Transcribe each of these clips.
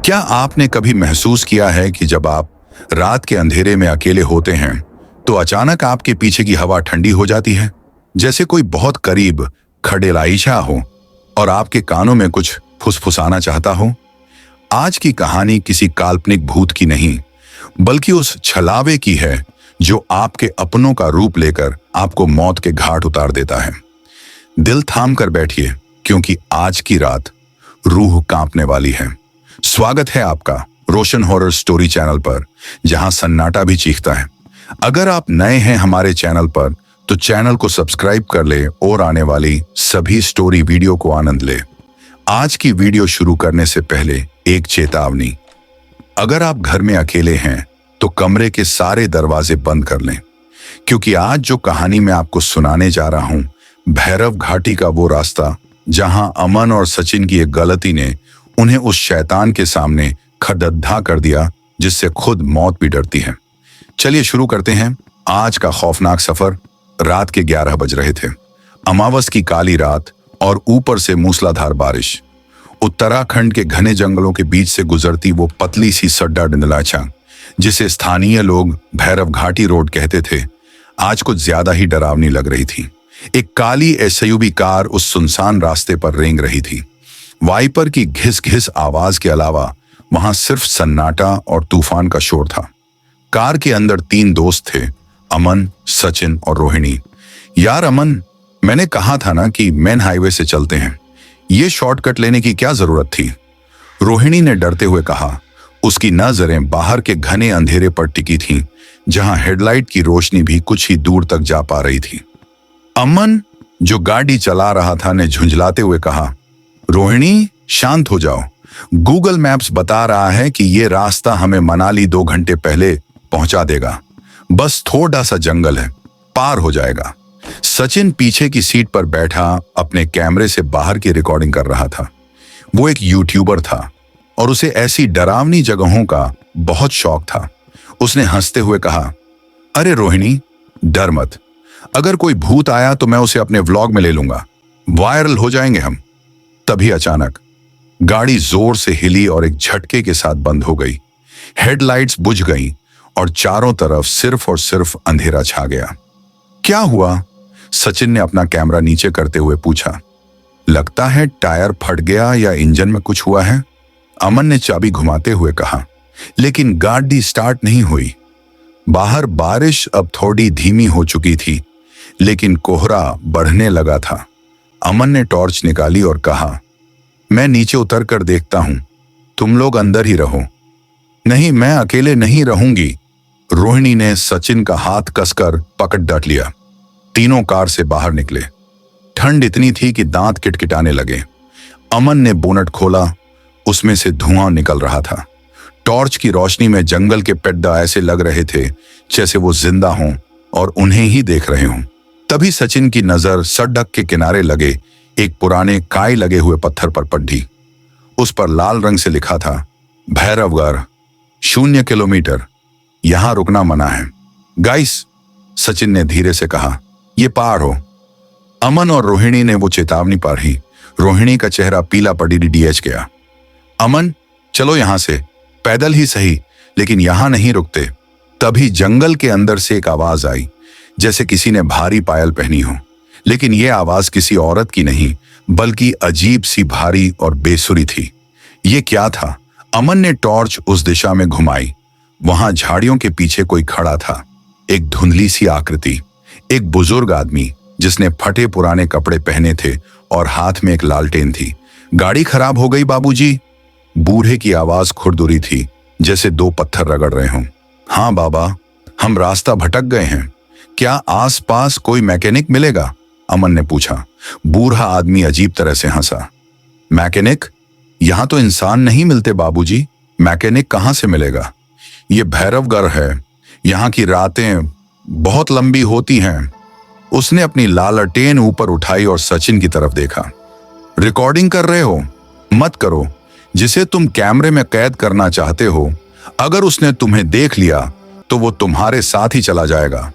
क्या आपने कभी महसूस किया है कि जब आप रात के अंधेरे में अकेले होते हैं तो अचानक आपके पीछे की हवा ठंडी हो जाती है, जैसे कोई बहुत करीब खडेलाइशा हो और आपके कानों में कुछ फुसफुसाना चाहता हो। आज की कहानी किसी काल्पनिक भूत की नहीं, बल्कि उस छलावे की है जो आपके अपनों का रूप लेकर आपको मौत के घाट उतार देता है। दिल थाम कर बैठिए, क्योंकि आज की रात रूह कांपने वाली है। स्वागत है आपका रोशन हॉरर स्टोरी चैनल पर, जहां सन्नाटा भी चीखता है। अगर आप नए हैं हमारे चैनल पर तो चैनल को सब्सक्राइब कर ले और आने वाली सभी स्टोरी वीडियो को आनंद ले। आज की वीडियो शुरू करने से पहले एक चेतावनी। अगर आप घर में अकेले हैं तो कमरे के सारे दरवाजे बंद कर लें, क्योंकि आज जो कहानी मैं आपको सुनाने जा रहा हूं, भैरव घाटी का वो रास्ता जहां अमन और सचिन की एक गलती ने उन्हें उस शैतान के सामने खड़दड्डा कर दिया जिससे खुद मौत भी डरती है। चलिए शुरू करते हैं आज का खौफनाक सफर। रात के 11 बज रहे थे। अमावस की काली रात और ऊपर से मूसलाधार बारिश। उत्तराखंड के घने जंगलों के बीच से गुजरती वो पतली सी सड्डा डंडलाचा, जिसे स्थानीय लोग भैरव घाटी रोड कहते थे, आज कुछ ज्यादा ही डरावनी लग रही थी। एक काली एसयूवी कार उस सुनसान रास्ते पर रेंग रही थी। वाइपर की घिस घिस आवाज के अलावा वहां सिर्फ सन्नाटा और तूफान का शोर था। कार के अंदर 3 दोस्त थे, अमन, सचिन और रोहिणी। यार अमन, मैंने कहा था ना कि मेन हाईवे से चलते हैं, ये शॉर्टकट लेने की क्या जरूरत थी? रोहिणी ने डरते हुए कहा। उसकी नजरें बाहर के घने अंधेरे पर टिकी थीं, जहां हेडलाइट की रोशनी भी कुछ ही दूर तक जा पा रही थी। अमन, जो गाड़ी चला रहा था, ने झुंझलाते हुए कहा, रोहिणी शांत हो जाओ। गूगल मैप्स बता रहा है कि ये रास्ता हमें मनाली 2 घंटे पहले पहुंचा देगा। बस थोड़ा सा जंगल है, पार हो जाएगा। सचिन पीछे की सीट पर बैठा अपने कैमरे से बाहर की रिकॉर्डिंग कर रहा था। वो एक यूट्यूबर था और उसे ऐसी डरावनी जगहों का बहुत शौक था। उसने हंसते हुए कहा, अरे रोहिणी, डर मत। अगर कोई भूत आया तो मैं उसे अपने व्लॉग में ले लूंगा, वायरल हो जाएंगे हम। तभी अचानक गाड़ी जोर से हिली और एक झटके के साथ बंद हो गई। हेडलाइट्स बुझ गईं और चारों तरफ सिर्फ और सिर्फ अंधेरा छा गया। क्या हुआ? सचिन ने अपना कैमरा नीचे करते हुए पूछा। लगता है टायर फट गया या इंजन में कुछ हुआ है, अमन ने चाबी घुमाते हुए कहा। लेकिन गाड़ी स्टार्ट नहीं हुई। बाहर बारिश अब थोड़ी धीमी हो चुकी थी, लेकिन कोहरा बढ़ने लगा था। अमन ने टॉर्च निकाली और कहा, मैं नीचे उतर कर देखता हूं, तुम लोग अंदर ही रहो। नहीं, मैं अकेले नहीं रहूंगी। रोहिणी ने सचिन का हाथ कसकर पकड़ डट लिया। तीनों कार से बाहर निकले। ठंड इतनी थी कि दांत किटकिटाने लगे। अमन ने बोनट खोला, उसमें से धुआं निकल रहा था। टॉर्च की रोशनी में जंगल के पेड्डा ऐसे लग रहे थे जैसे वो जिंदा हों और उन्हें ही देख रहे हों। तभी सचिन की नजर सड़क के किनारे लगे एक पुराने काई लगे हुए पत्थर पर पड़ी। उस पर लाल रंग से लिखा था, भैरवगढ़ 0 किलोमीटर, यहां रुकना मना है। गाइस, सचिन ने धीरे से कहा, ये पार हो। अमन और रोहिणी ने वो चेतावनी पढ़ी। रोहिणी का चेहरा पीला पड़ी डीएच गया। अमन, चलो यहां से, पैदल ही सही, लेकिन यहां नहीं रुकते। तभी जंगल के अंदर से एक आवाज आई, जैसे किसी ने भारी पायल पहनी हो। लेकिन यह आवाज किसी औरत की नहीं, बल्कि अजीब सी भारी और बेसुरी थी। ये क्या था? अमन ने टॉर्च उस दिशा में घुमाई। वहां झाड़ियों के पीछे कोई खड़ा था, एक धुंधली सी आकृति, एक बुजुर्ग आदमी जिसने फटे पुराने कपड़े पहने थे और हाथ में एक लालटेन थी। गाड़ी खराब हो गई बाबूजी, बूढ़े की आवाज खुरदुरी थी, जैसे 2 पत्थर रगड़ रहे हों। हाँ बाबा, हम रास्ता भटक गए हैं, क्या आसपास कोई मैकेनिक मिलेगा? अमन ने पूछा। बूढ़ा आदमी अजीब तरह से हंसा। मैकेनिक? यहां तो इंसान नहीं मिलते बाबूजी, मैकेनिक कहां से मिलेगा? ये भैरवगढ़ है, यहां की रातें बहुत लंबी होती हैं। उसने अपनी लालटेन ऊपर उठाई और सचिन की तरफ देखा। रिकॉर्डिंग कर रहे हो? मत करो। जिसे तुम कैमरे में कैद करना चाहते हो, अगर उसने तुम्हें देख लिया तो वो तुम्हारे साथ ही चला जाएगा।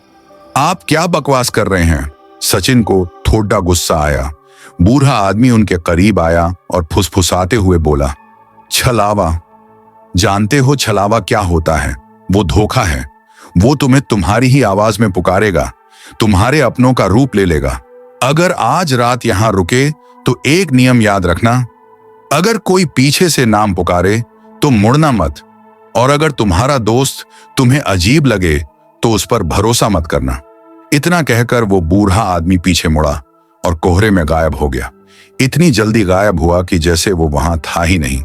आप क्या बकवास कर रहे हैं? सचिन को थोड़ा गुस्सा आया। बूढ़ा आदमी उनके करीब आया और फुसफुसाते हुए बोला, छलावा, जानते हो छलावा क्या होता है? वो धोखा है। वो तुम्हें तुम्हारी ही आवाज में पुकारेगा, तुम्हारे अपनों का रूप ले लेगा। अगर आज रात यहां रुके तो एक नियम याद रखना, अगर कोई पीछे से नाम पुकारे तो मुड़ना मत, और अगर तुम्हारा दोस्त तुम्हें अजीब लगे तो उस पर भरोसा मत करना। इतना कहकर वो बूढ़ा आदमी पीछे मुड़ा और कोहरे में गायब हो गया। इतनी जल्दी गायब हुआ कि जैसे वो वहां था ही नहीं।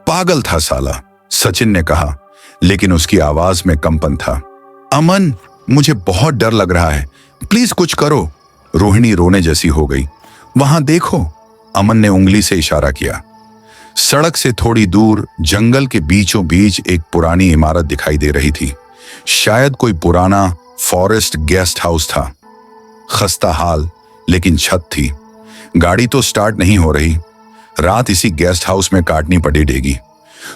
पागल था साला, सचिन ने कहा, लेकिन उसकी आवाज में कंपन था। अमन, मुझे बहुत डर लग रहा है, प्लीज कुछ करो। रोहिणी रोने जैसी हो गई। वहां देखो, अमन ने उंगली से इशारा किया। सड़क से थोड़ी दूर जंगल के बीचों बीच एक पुरानी इमारत दिखाई दे रही थी। शायद कोई पुराना फॉरेस्ट गेस्ट हाउस था। खस्ता हाल, लेकिन छत थी। गाड़ी तो स्टार्ट नहीं हो रही। रात इसी गेस्ट हाउस में काटनी पड़ेगी।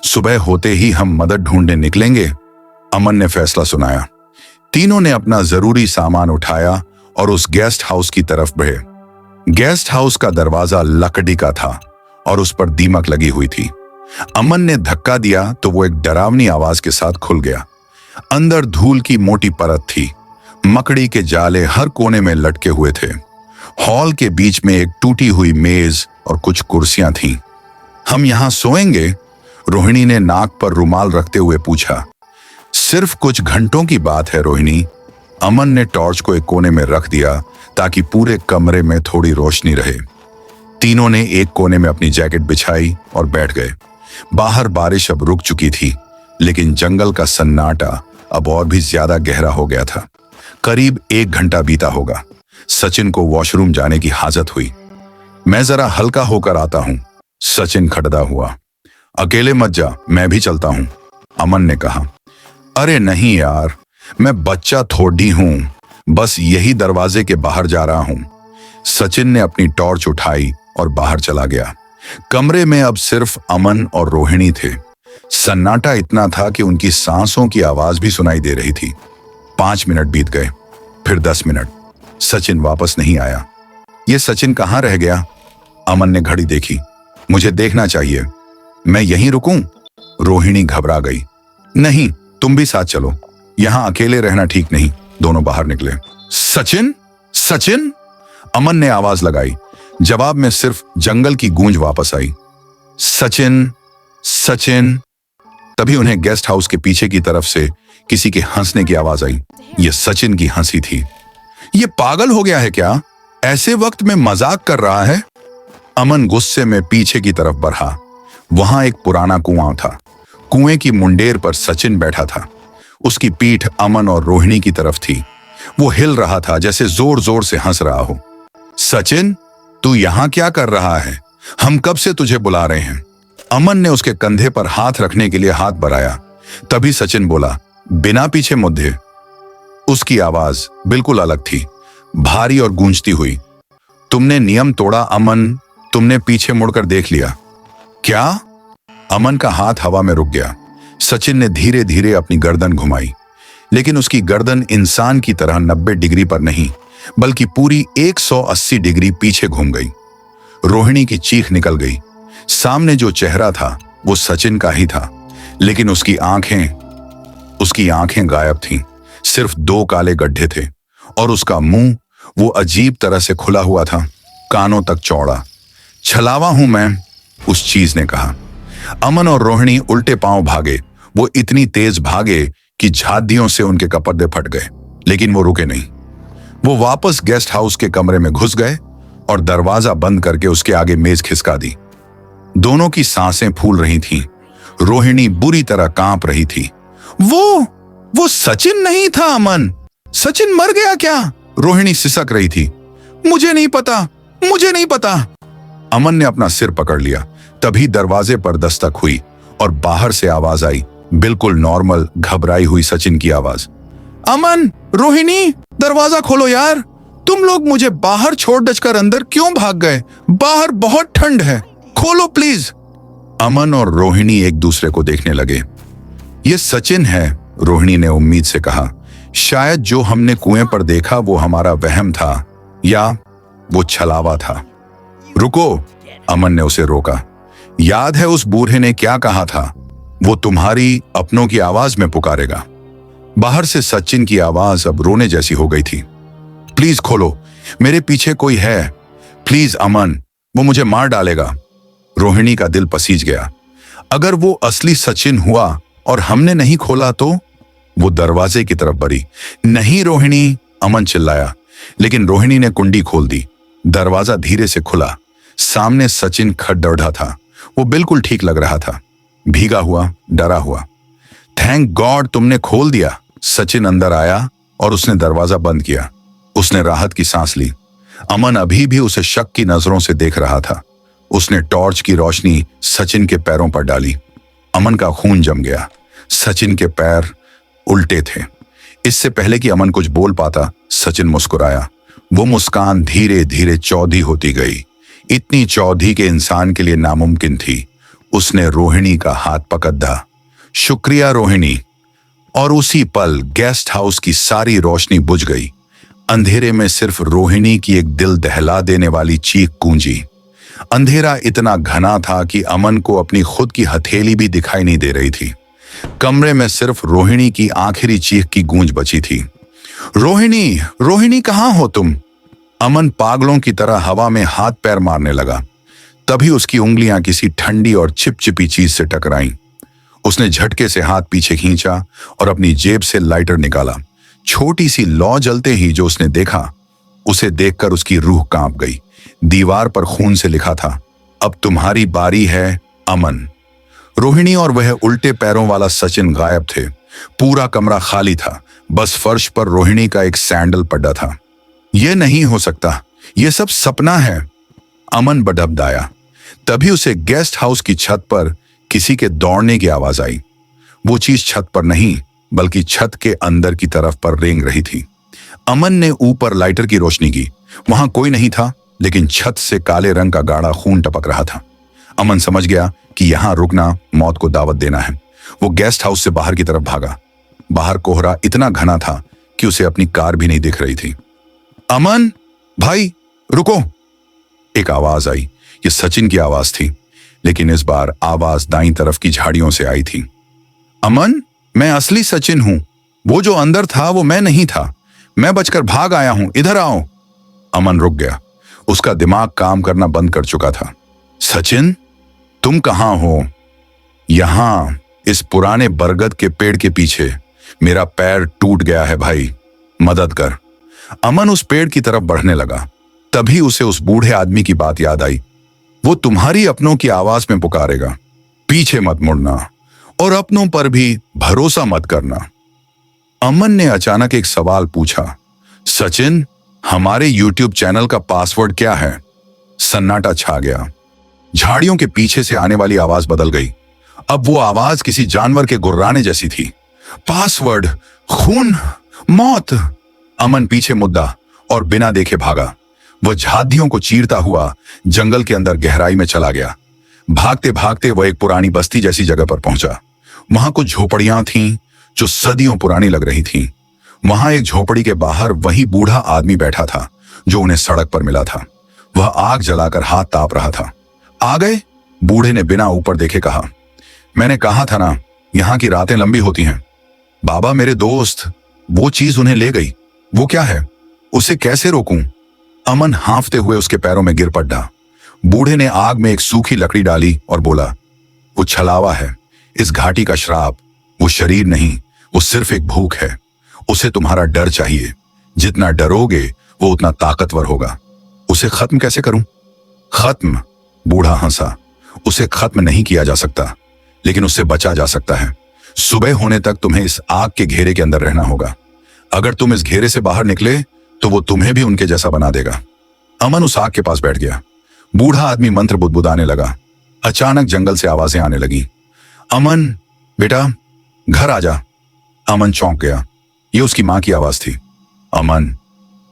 सुबह होते ही हम मदद ढूंढने निकलेंगे, अमन ने फैसला सुनाया। तीनों ने अपना जरूरी सामान उठाया और उस गेस्ट हाउस की तरफ बढ़े। गेस्ट हाउस का दरवाजा लकड़ी का था और उस पर दीमक लगी हुई थी। अमन ने धक्का दिया तो वो एक डरावनी आवाज के साथ खुल गया। अंदर धूल की मोटी परत थी। मकड़ी के जाले हर कोने में लटके हुए थे। हॉल के बीच में एक टूटी हुई मेज और कुछ कुर्सियां थीं। हम यहां सोएंगे? रोहिणी ने नाक पर रुमाल रखते हुए पूछा। सिर्फ कुछ घंटों की बात है रोहिणी। अमन ने टॉर्च को एक कोने में रख दिया ताकि पूरे कमरे में थोड़ी रोशनी रहे। तीनों ने एक कोने में अपनी जैकेट बिछाई और बैठ गए। बाहर बारिश अब रुक चुकी थी, लेकिन जंगल का सन्नाटा अब और भी ज्यादा गहरा हो गया था। करीब 1 घंटा बीता होगा। सचिन को वॉशरूम जाने की हाजत हुई। मैं जरा हल्का होकर आता हूं, सचिन खटदा हुआ। अकेले मत जा, मैं भी चलता हूं, अमन ने कहा। अरे नहीं यार, मैं बच्चा थोड़ी हूं, बस यही दरवाजे के बाहर जा रहा हूं। सचिन ने अपनी टॉर्च उठाई और बाहर चला गया। कमरे में अब सिर्फ अमन और रोहिणी थे। सन्नाटा इतना था कि उनकी सांसों की आवाज भी सुनाई दे रही थी। 5 मिनट बीत गए, फिर 10 मिनट। सचिन वापस नहीं आया। ये सचिन कहाँ रह गया? अमन ने घड़ी देखी। मुझे देखना चाहिए, मैं यहीं रुकूं? रोहिणी घबरा गई। नहीं, तुम भी साथ चलो, यहां अकेले रहना ठीक नहीं। दोनों बाहर निकले। सचिन, सचिन, अमन ने आवाज लगाई। जवाब में सिर्फ जंगल की गूंज वापस आई। सचिन, सचिन। तभी उन्हें गेस्ट हाउस के पीछे की तरफ से किसी के हंसने की आवाज आई। यह सचिन की हंसी थी। ये पागल हो गया है क्या? ऐसे वक्त में मजाक कर रहा है? अमन गुस्से में पीछे की तरफ बढ़ा। वहां एक पुराना कुआं था। कुएं की मुंडेर पर सचिन बैठा था। उसकी पीठ अमन और रोहिणी की तरफ थी। वो हिल रहा था जैसे जोर जोर से हंस रहा हो। सचिन, तू यहां क्या कर रहा है? हम कब से तुझे बुला रहे हैं। अमन ने उसके कंधे पर हाथ रखने के लिए हाथ बढ़ाया। तभी सचिन बोला, बिना पीछे मुद्दे। उसकी आवाज बिल्कुल अलग थी, भारी और गूंजती हुई। तुमने नियम तोड़ा अमन, तुमने पीछे मुड़कर देख लिया। क्या? अमन का हाथ हवा में रुक गया। सचिन ने धीरे धीरे अपनी गर्दन घुमाई, लेकिन उसकी गर्दन इंसान की तरह 90 डिग्री पर नहीं, बल्कि पूरी 180 डिग्री पीछे घूम गई। रोहिणी की चीख निकल गई। सामने जो चेहरा था वो सचिन का ही था, लेकिन उसकी आंखें गायब थीं। सिर्फ 2 काले गड्ढे थे और उसका मुंह वो अजीब तरह से खुला हुआ था, कानों तक चौड़ा। छलावा हूं मैं, उस चीज ने कहा। अमन और रोहिणी उल्टे पांव भागे। वो इतनी तेज भागे कि झादियों से उनके कपड़े फट गए, लेकिन वो रुके नहीं। वो वापस गेस्ट हाउस के कमरे में घुस गए और दरवाजा बंद करके उसके आगे मेज खिसका दी। दोनों की सांसें फूल रही थीं। रोहिणी बुरी तरह कांप रही थी। वो सचिन नहीं था अमन। सचिन मर गया क्या? रोहिणी सिसक रही थी। मुझे नहीं पता। अमन ने अपना सिर पकड़ लिया। तभी दरवाजे पर दस्तक हुई और बाहर से आवाज आई, बिल्कुल नॉर्मल, घबराई हुई सचिन की आवाज। अमन, रोहिणी, दरवाजा खोलो यार। तुम लोग मुझे बाहर छोड़ दचकर अंदर क्यों भाग गए? बाहर बहुत ठंड है, खोलो प्लीज। अमन और रोहिणी एक दूसरे को देखने लगे। ये सचिन है, रोहिणी ने उम्मीद से कहा। शायद जो हमने कुएं पर देखा वो हमारा वहम था, या वो छलावा था। रुको, अमन ने उसे रोका। याद है उस बूढ़े ने क्या कहा था? वो तुम्हारी अपनों की आवाज में पुकारेगा। बाहर से सचिन की आवाज अब रोने जैसी हो गई थी। प्लीज खोलो, मेरे पीछे कोई है, प्लीज अमन, वो मुझे मार डालेगा। रोहिणी का दिल पसीज गया। अगर वो असली सचिन हुआ और हमने नहीं खोला तो? वो दरवाजे की तरफ बढ़ी। नहीं रोहिणी, अमन चिल्लाया, लेकिन रोहिणी ने कुंडी खोल दी। दरवाजा धीरे से खुला। सामने सचिन खड़खड़ा था। वो बिल्कुल ठीक लग रहा था, भीगा हुआ, डरा हुआ। थैंक गॉड तुमने खोल दिया। सचिन अंदर आया और उसने दरवाजा बंद किया। उसने राहत की सांस ली। अमन अभी भी उसे शक की नजरों से देख रहा था। उसने टॉर्च की रोशनी सचिन के पैरों पर डाली। अमन का खून जम गया। सचिन के पैर उल्टे थे। इससे पहले कि अमन कुछ बोल पाता, सचिन मुस्कुराया। वो मुस्कान धीरे धीरे चौधी होती गई, इतनी चौधी के इंसान के लिए नामुमकिन थी। उसने रोहिणी का हाथ पकड़ा। शुक्रिया रोहिणी। और उसी पल गेस्ट हाउस की सारी रोशनी बुझ गई। अंधेरे में सिर्फ रोहिणी की एक दिल दहला देने वाली चीख गूंजी। अंधेरा इतना घना था कि अमन को अपनी खुद की हथेली भी दिखाई नहीं दे रही थी। कमरे में सिर्फ रोहिणी की आखिरी चीख की गूंज बची थी। रोहिणी, रोहिणी कहाँ हो तुम? अमन पागलों की तरह हवा में हाथ पैर मारने लगा। तभी उसकी उंगलियां किसी ठंडी और चिपचिपी चीज से टकराईं। उसने झटके से हाथ पीछे खींचा और अपनी जेब से लाइटर निकाला। छोटी सी लौ जलते ही जो उसने देखा, उसे देखकर उसकी रूह कांप गई। दीवार पर खून से लिखा था, अब तुम्हारी बारी है अमन। रोहिणी और वह उल्टे पैरों वाला सचिन गायब थे। पूरा कमरा खाली था। बस फर्श पर रोहिणी का एक सैंडल पड़ा था। यह नहीं हो सकता, यह सब सपना है, अमन बड़बड़ाया। तभी उसे गेस्ट हाउस की छत पर किसी के दौड़ने की आवाज आई। वो चीज छत पर नहीं, बल्कि छत के अंदर की तरफ पर रेंग रही थी। अमन ने ऊपर लाइटर की रोशनी की। वहां कोई नहीं था, लेकिन छत से काले रंग का गाढ़ा खून टपक रहा था। अमन समझ गया कि यहां रुकना मौत को दावत देना है। वो गेस्ट हाउस से बाहर की तरफ भागा। बाहर कोहरा इतना घना था कि उसे अपनी कार भी नहीं दिख रही थी। अमन भाई रुको, एक आवाज आई। ये सचिन की आवाज थी, लेकिन इस बार आवाज दाईं तरफ की झाड़ियों से आई थी। अमन, मैं असली सचिन हूं। वो जो अंदर था वो मैं नहीं था। मैं बचकर भाग आया हूं, इधर आओ। अमन रुक गया। उसका दिमाग काम करना बंद कर चुका था। सचिन, तुम कहां हो? यहां, इस पुराने बरगद के पेड़ के पीछे। मेरा पैर टूट गया है भाई, मदद कर। अमन उस पेड़ की तरफ बढ़ने लगा। तभी उसे उस बूढ़े आदमी की बात याद आई। वो तुम्हारी अपनों की आवाज में पुकारेगा। पीछे मत मुड़ना और अपनों पर भी भरोसा मत करना। अमन ने अचानक एक सवाल पूछा, सचिन, हमारे YouTube चैनल का पासवर्ड क्या है? सन्नाटा छा गया। झाड़ियों के पीछे से आने वाली आवाज बदल गई। अब वो आवाज किसी जानवर के गुर्राने जैसी थी। पासवर्ड, खून, मौत। अमन पीछे मुद्दा और बिना देखे भागा। वह झादियों को चीरता हुआ जंगल के अंदर गहराई में चला गया। भागते भागते वह एक पुरानी बस्ती जैसी जगह पर पहुंचा। वहां कुछ झोपड़ियां थीं जो सदियों पुरानी लग रही थीं। वहां एक झोपड़ी के बाहर वही बूढ़ा आदमी बैठा था जो उन्हें सड़क पर मिला था। वह आग जलाकर हाथ ताप रहा था। आ गए? बूढ़े ने बिना ऊपर देखे कहा। मैंने कहा था ना, यहां की रातें लंबी होती हैं। बाबा, मेरे दोस्त, वो चीज उन्हें ले गई। वो क्या है? उसे कैसे रोकूं? अमन हांफते हुए उसके पैरों में गिर पड़ा। बूढ़े ने आग में एक सूखी लकड़ी डाली और बोला, वो छलावा है, इस घाटी का श्राप। वो शरीर नहीं, वो सिर्फ एक भूख है। उसे तुम्हारा डर चाहिए। जितना डरोगे वो उतना ताकतवर होगा। उसे खत्म कैसे करूं? खत्म? बूढ़ा हंसा। उसे खत्म नहीं किया जा सकता, लेकिन उससे बचा जा सकता है। सुबह होने तक तुम्हें इस आग के घेरे के अंदर रहना होगा। अगर तुम इस घेरे से बाहर निकले तो वो तुम्हें भी उनके जैसा बना देगा। अमन उस आग के पास बैठ गया। बूढ़ा आदमी मंत्र बुदबुदाने लगा। अचानक जंगल से आवाजें आने लगी। अमन बेटा, घर आ जा। अमन चौंक गया। ये उसकी मां की आवाज थी। अमन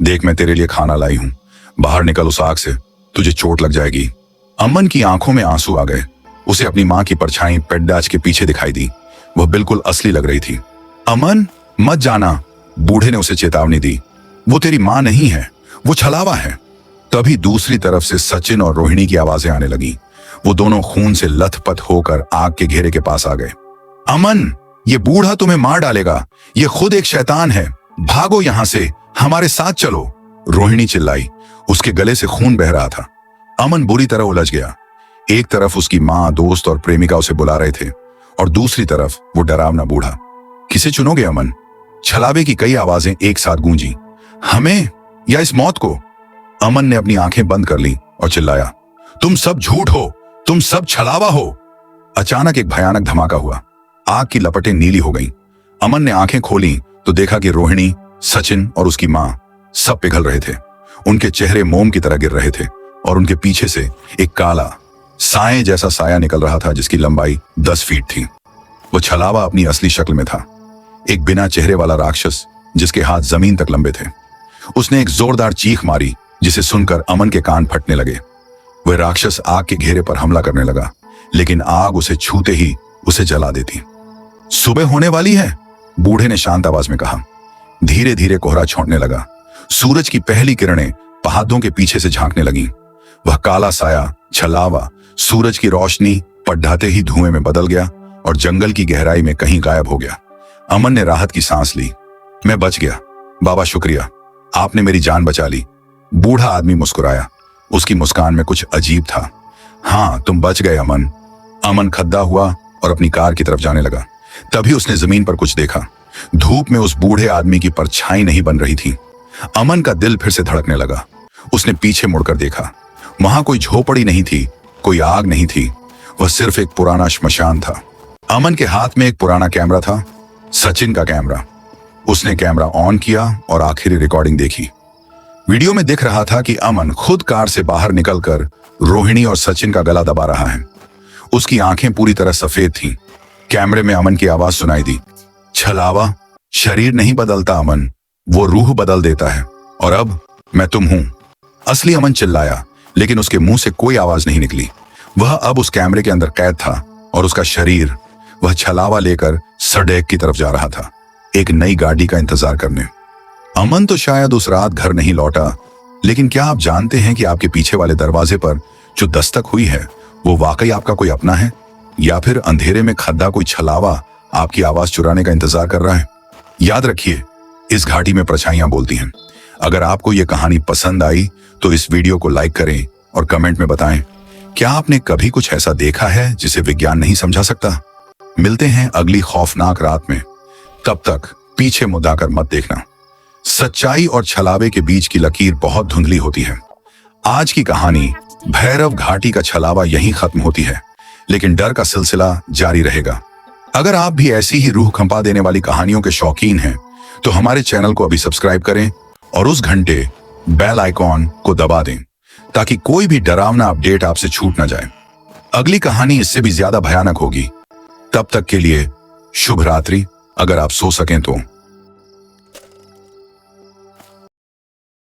देख, मैं तेरे लिए खाना लाई हूं। बाहर निकल उस आग से, तुझे चोट लग जाएगी। अमन की आंखों में आंसू आ गए। उसे अपनी मां की परछाई पेड्डाच के पीछे दिखाई दी। वह बिल्कुल असली लग रही थी। अमन मत जाना, बूढ़े ने उसे चेतावनी दी। वो तेरी मां नहीं है, वो छलावा है। तभी दूसरी तरफ से सचिन और रोहिणी की आवाजें आने लगी। वो दोनों खून से लथपथ होकर आग के घेरे के पास आ गए। अमन, ये बूढ़ा तुम्हें मार डालेगा, ये खुद एक शैतान है, भागो यहां से, हमारे साथ चलो। रोहिणी चिल्लाई। उसके गले से खून बह रहा था। अमन बुरी तरह उलझ गया। एक तरफ उसकी माँ, दोस्त और प्रेमिका उसे बुला रहे थे और दूसरी तरफ वो डरावना बूढ़ा। किसे चुनोगे अमन? छलावे की कई आवाजें एक साथ गूंजी। हमें या इस मौत को? अमन ने अपनी आंखें बंद कर ली और चिल्लाया, तुम सब झूठ हो, तुम सब छलावा हो। अचानक एक भयानक धमाका हुआ। आग की लपटें नीली हो गईं। अमन ने आंखें खोली तो देखा कि रोहिणी, सचिन और उसकी मां सब पिघल रहे थे। उनके चेहरे मोम की तरह गिर रहे थे और उनके पीछे से एक काला साए जैसा साया निकल रहा था जिसकी लंबाई 10 फीट थी। वो छलावा अपनी असली शक्ल में था, एक बिना चेहरे वाला राक्षस जिसके हाथ जमीन तक लंबे थे। उसने एक जोरदार चीख मारी जिसे सुनकर अमन के कान फटने लगे। वह राक्षस आग के घेरे पर हमला करने लगा, लेकिन आग उसे छूते ही उसे जला देती। सुबह होने वाली है, बूढ़े ने शांत आवाज में कहा। धीरे धीरे कोहरा छौंटने लगा। सूरज की पहली किरणें पहाड़ों के पीछे से झांकने लगीं। वह काला साया छलावा सूरज की रोशनी पढ़ाते ही धुएं में बदल गया और जंगल की गहराई में कहीं गायब हो गया। अमन ने राहत की सांस ली। मैं बच गया, बाबा शुक्रिया, आपने मेरी जान बचा ली। बूढ़ा आदमी मुस्कुराया। उसकी मुस्कान में कुछ अजीब था। हाँ, तुम बच गए अमन। अमन खद्दा हुआ और अपनी कार की तरफ जाने लगा। तभी उसने जमीन पर कुछ देखा। धूप में उस बूढ़े आदमी की परछाई नहीं बन रही थी। अमन का दिल फिर से धड़कने लगा। उसने पीछे मुड़कर देखा। वहां कोई झोपड़ी नहीं थी, कोई आग नहीं थी, वह सिर्फ एक पुराना श्मशान था। अमन के हाथ में एक पुराना कैमरा था, सचिन का कैमरा। उसने कैमरा ऑन किया और आखिरी रिकॉर्डिंग देखी। वीडियो में दिख रहा था कि अमन खुद कार से बाहर निकलकर रोहिणी और सचिन का गला दबा रहा है। उसकी आंखें पूरी तरह सफेद थीं। कैमरे में अमन की आवाज सुनाई दी, छलावा, शरीर नहीं बदलता अमन, वो रूह बदल देता है, और अब मैं तुम हूं। असली अमन चिल्लाया, लेकिन उसके मुंह से कोई आवाज नहीं निकली। वह अब उस कैमरे के अंदर कैद था और उसका शरीर वह छलावा लेकर सड़क की तरफ जा रहा था, एक नई गाड़ी का इंतजार करने। अमन तो शायद उस रात घर नहीं लौटा, लेकिन क्या आप जानते हैं कि आपके पीछे वाले दरवाजे पर जो दस्तक हुई है वो वाकई आपका कोई अपना है, या फिर अंधेरे में खद्दा कोई छलावा आपकी आवाज चुराने का इंतजार कर रहा है? याद रखिए, इस घाटी में परछाइयां बोलती हैं। अगर आपको यह कहानी पसंद आई तो इस वीडियो को लाइक करें और कमेंट में बताएं, क्या आपने कभी कुछ ऐसा देखा है जिसे विज्ञान नहीं समझा सकता? मिलते हैं अगली खौफनाक रात में। तब तक पीछे मुड़कर मत देखना। सच्चाई और छलावे के बीच की लकीर बहुत धुंधली होती है। आज की कहानी भैरव घाटी का छलावा यहीं खत्म होती है, लेकिन डर का सिलसिला जारी रहेगा। अगर आप भी ऐसी ही रूह कंपा देने वाली कहानियों के शौकीन हैं तो हमारे चैनल को अभी सब्सक्राइब करें और उस घंटे बेल आइकॉन को दबा दें ताकि कोई भी डरावना अपडेट आपसे छूट ना जाए। अगली कहानी इससे भी ज्यादा भयानक होगी। तब तक के लिए शुभ रात्रि, अगर आप सो सकें तो।